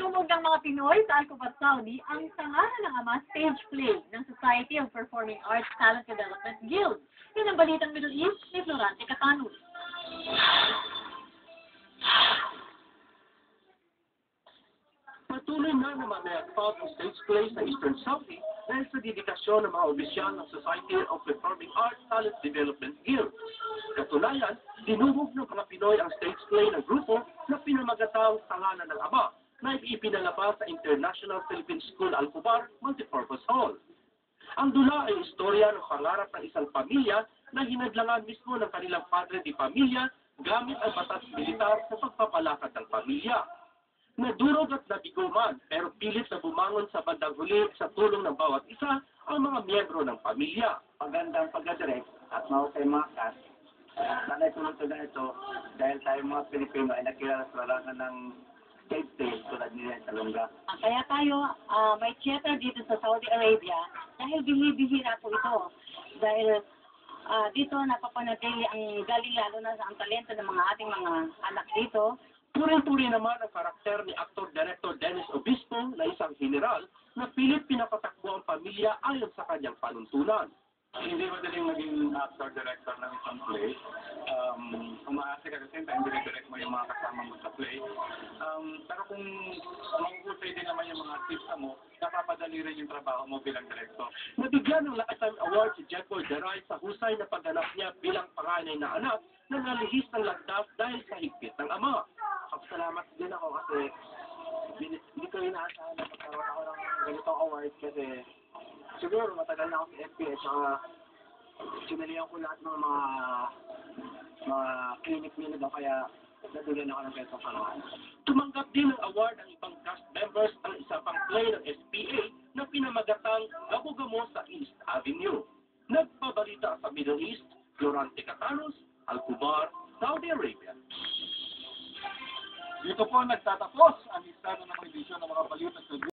Dinumog ng mga Pinoy sa Alcobat, Saudi ang Sangalan ng Ama stage play ng Society of Performing Arts Talent Development Guild. Yan ang Balitang Middle East ni Florante Catanus. Patuloy na namayagpag ang stage play sa Eastern Saudi dahil sa dedikasyon ng mga opisyal ng Society of Performing Arts Talent Development Guild. Katunayan, dinumog ng mga Pinoy ang stage play ng grupo na pinamagatang Sangalan ng Ama na ipinalabas sa International Philippine School Alcobar Multipurpose Hall. Ang dula ay istorya ng pangarap ng isang pamilya na hinadlangan mismo ng kanilang padre di pamilya gamit ang batas militar sa pagpapalakad ng pamilya. Nadurog at nabigo man, pero pilit na bumangon sa bandang huli sa tulong ng bawat isa ang mga miyembro ng pamilya. Magandang pagkadirect at mahusay mga cast. Nanay tulong na ito dahil tayo mga Pilipino ay nakilala sa larangan ng stage play tulad nila sa Lungga. Kaya tayo may theater dito sa Saudi Arabia dahil bihira po ito. Dahil dito napapanatili ang galing lalo na sa ang talento ng mga ating mga anak dito. Turing-turi naman ang karakter ni Actor-Director Dennis Obispo na isang general na pilit pinapatakbo ang pamilya ayon sa kanyang panuntunan. Hindi madaling maging actor-director ng isang play. Umaasa ka kasi time direct mo yung mga kasama mo sa play. Pero kung mahusay din naman yung mga artista mo, napapadali rin yung trabaho mo bilang director. Nabigyan ng Lifetime Award si Jeffrey Deray sa husay na pagganap niya bilang panganay na anak na nalihis ng landas dahil sa higpit ng ama. Salamat din ako kasi hindi ko inaasahan na magkaroon ako ng ganitong award kasi siguro matagal na ako sa FPA saka sinalihan ko lahat ng mga clinic o kaya nadulan ako ng ganitong karangan. Tumanggap din ng award ang ibang cast members ang isa pang play ng SPA na pinamagatang Gamo-Gamo sa East Avenue. Nagpabalita sa Middle East, Florante Catanus, Alcobar, Saudi Arabia. Dito po nagtatapos ang listado ng edisyon ng mga balita sa